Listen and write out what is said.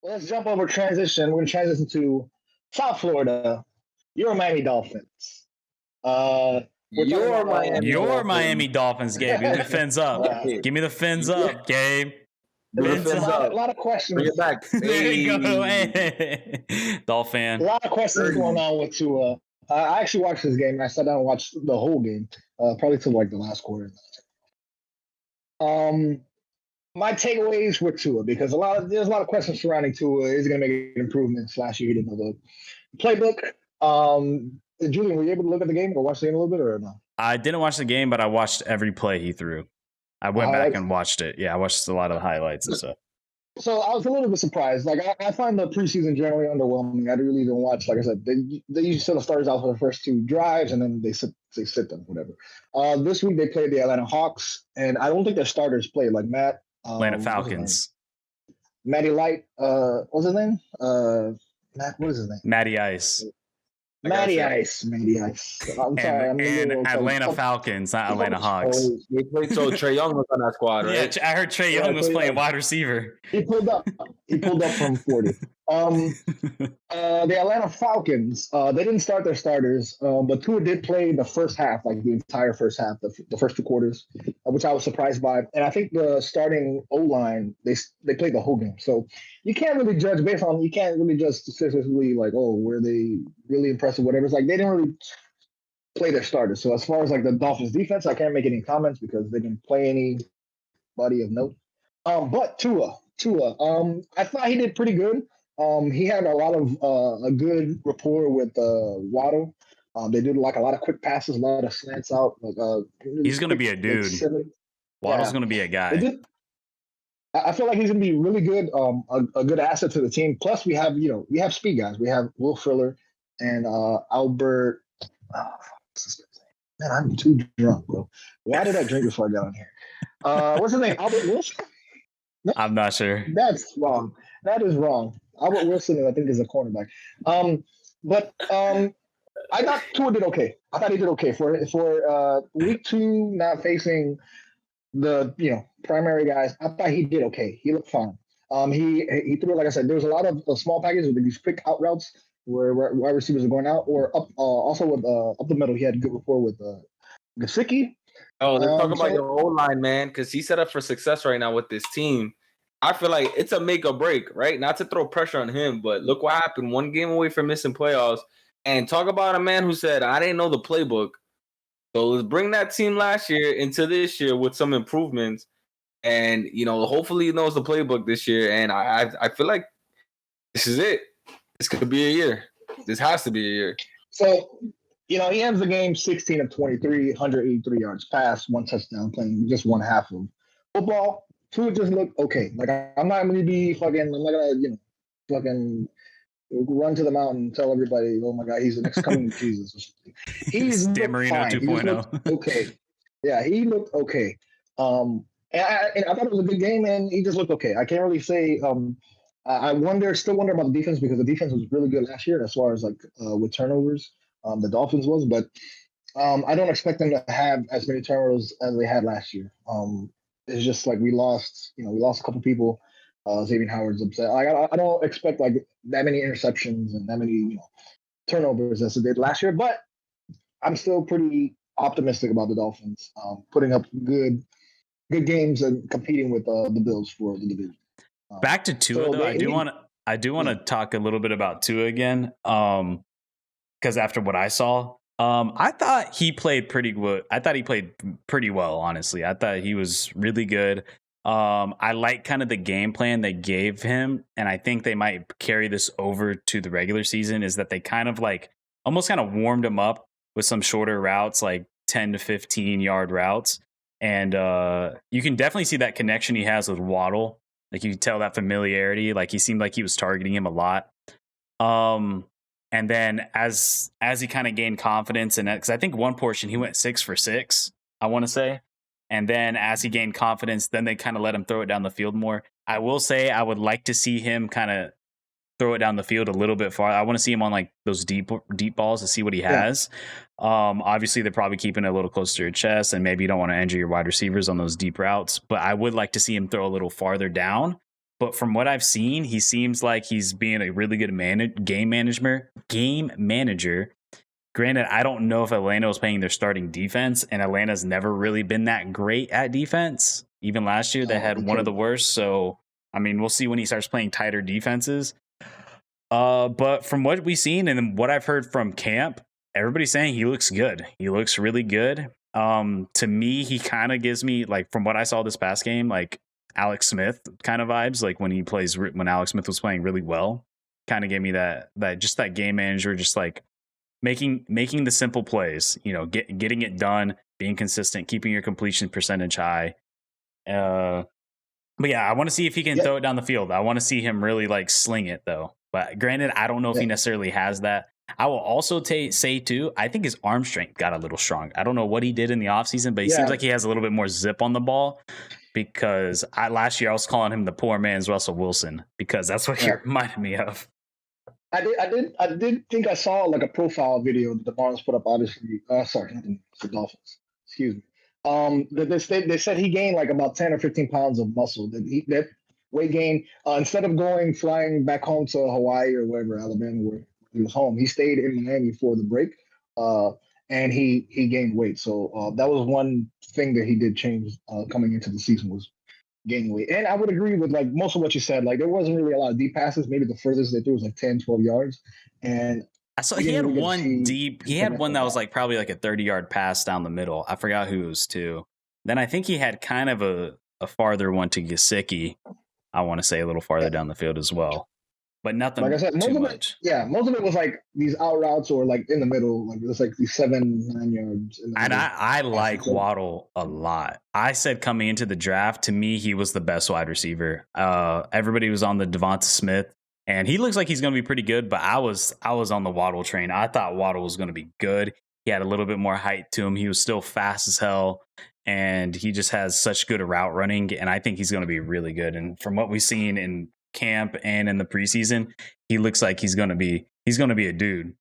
let's jump over transition. We're going to transition to South Florida. Your Miami Dolphins. We're talking Your about Miami Your Dolphins. Miami Dolphins, Gabe. Give me the fins up. Right. Give me the fins up, Gabe. Bring the Fins fins up. up. A lot of questions. Bring it back. There you go. Hey. Hey. Dolphin. A lot of questions going on with Tua. I actually watched this game. I sat down and watched the whole game, probably till like the last quarter. My takeaways were Tua because there's a lot of questions surrounding Tua. Is he going to make improvements? Last year he didn't know the playbook. Julian, were you able to look at the game or watch the game a little bit or no? I didn't watch the game, but I watched every play he threw. I went back and watched it. Yeah, I watched a lot of the highlights and stuff. So I was a little bit surprised. Like I find the preseason generally underwhelming. I really don't watch. Like I said, they usually sort of starters out for the first two drives and then they sit them, whatever. This week they played the Atlanta Hawks, and I don't think their starters played. Like Matt, Atlanta Falcons. Matty Light, what's his name? Matt, what is his name? Matty Ice. Matty Ice. I'm sorry. And Atlanta Falcons, not Atlanta Hawks. They played so Trae Young was on that squad, right? Yeah, I heard Trae Young was playing wide receiver. He pulled up from 40. The Atlanta Falcons, they didn't start their starters, but Tua did play the first half, like the entire first half, the first two quarters, which I was surprised by. And I think the starting O-line, they played the whole game. So you can't really judge you can't really judge statistically like, oh, were they really impressive, whatever. It's like they didn't really play their starters. So as far as like the Dolphins defense, I can't make any comments because they didn't play anybody of note. But Tua, I thought he did pretty good. He had a lot of a good rapport with Waddle. They did like a lot of quick passes, a lot of slants out. He's going to be a dude. Waddle's going to be a guy. I feel like he's going to be really good, a good asset to the team. Plus, we have speed guys. We have Will Fuller and Albert. Man, I'm too drunk, bro. Why did I drink before I got on here? What's his name? Albert Wilson? No, I'm not sure. That's wrong. That is wrong. Albert Wilson, I think, is a cornerback. But I thought Tua did okay. I thought he did okay for week 2, not facing the primary guys. I thought he did okay. He looked fine. He threw, like I said, there was a lot of small packages with these quick out routes where wide receivers are going out or up. Also with up the middle, he had good rapport with Gesicki. Oh, they're talking about your O-line, man, because he's set up for success right now with this team. I feel like it's a make or break, right? Not to throw pressure on him, but look what happened. 1 game away from missing playoffs. And talk about a man who said, I didn't know the playbook. So let's bring that team last year into this year with some improvements. And, hopefully he knows the playbook this year. And I feel like this is it. This could be a year. This has to be a year. So, he ends the game 16 of 23, 183 yards pass, 1 touchdown, playing just one half of football. Tua just looked okay. Like I'm not going to be fucking. I'm not going to fucking run to the mountain and tell everybody, oh my God, he's the next coming Jesus. He's Stamarino 2.0. Okay, yeah, he looked okay. And I thought it was a good game, and he just looked okay. I can't really say. I still wonder about the defense because the defense was really good last year as far as like with turnovers. The Dolphins was, but I don't expect them to have as many turnovers as they had last year. It's just like we lost a couple people. Xavier Howard's upset. I don't expect like that many interceptions and that many turnovers as they did last year, but I'm still pretty optimistic about the Dolphins putting up good games and competing with the Bills for the division. Back to Tua, though, I do want to talk a little bit about Tua again, because after what I saw, I thought he played pretty good. I thought he played pretty well, honestly. I thought he was really good. I like kind of the game plan they gave him, and I think they might carry this over to the regular season, is that they kind of like almost kind of warmed him up with some shorter routes, like 10 to 15 yard routes. And you can definitely see that connection he has with Waddle. Like you can tell that familiarity. Like he seemed like he was targeting him a lot. And then as he kind of gained confidence, and because I think one portion he went 6 for 6, I want to say. And then as he gained confidence, then they kind of let him throw it down the field more. I will say I would like to see him kind of throw it down the field a little bit farther. I want to see him on like those deep balls to see what he has. Obviously, they're probably keeping it a little closer to your chest, and maybe you don't want to injure your wide receivers on those deep routes. But I would like to see him throw a little farther down. But from what I've seen, he seems like he's being a really good game manager. Granted, I don't know if Atlanta was playing their starting defense, and Atlanta's never really been that great at defense. Even last year, they had one of the worst. So, I mean, we'll see when he starts playing tighter defenses. But from what we've seen and what I've heard from camp, everybody's saying he looks good. He looks really good. To me, he kind of gives me, like, from what I saw this past game, like Alex Smith kind of vibes. Like when Alex Smith was playing really well, kind of gave me that just that game manager, just like making the simple plays, getting it done, being consistent, keeping your completion percentage high. But yeah, I want to see if he can throw it down the field. I want to see him really like sling it though. But granted, I don't know if he necessarily has that. I will also say too, I think his arm strength got a little strong. I don't know what he did in the offseason, but he seems like he has a little bit more zip on the ball, because last year I was calling him the poor man's Russell Wilson, because that's what he reminded me of. I did think I saw like a profile video that the Browns put up. Obviously, sorry, the Dolphins. Excuse me. They said he gained like about 10 or 15 pounds of muscle. That weight gain. Instead of flying back home to Hawaii or wherever, Alabama, where he was home, he stayed in Miami for the break. And he gained weight. So that was one thing that he did change coming into the season, was gaining weight. And I would agree with like most of what you said. Like there wasn't really a lot of deep passes. Maybe the furthest they threw was like 10, 12 yards. And I saw he had one deep. He had one that was like probably like a 30-yard pass down the middle. I forgot who it was to. Then I think he had kind of a farther one to Gesicki. I want to say a little farther down the field as well. But nothing, like I said, too much. Most of it was like these out routes or like in the middle, like it was like these 7-9 yards. And I like Waddle a lot. I said coming into the draft, to me, he was the best wide receiver. Everybody was on the Devonta Smith, and he looks like he's going to be pretty good. But I was on the Waddle train. I thought Waddle was going to be good. He had a little bit more height to him. He was still fast as hell, and he just has such good route running. And I think he's going to be really good. And from what we've seen in camp and in the preseason, he looks like he's going to be a dude.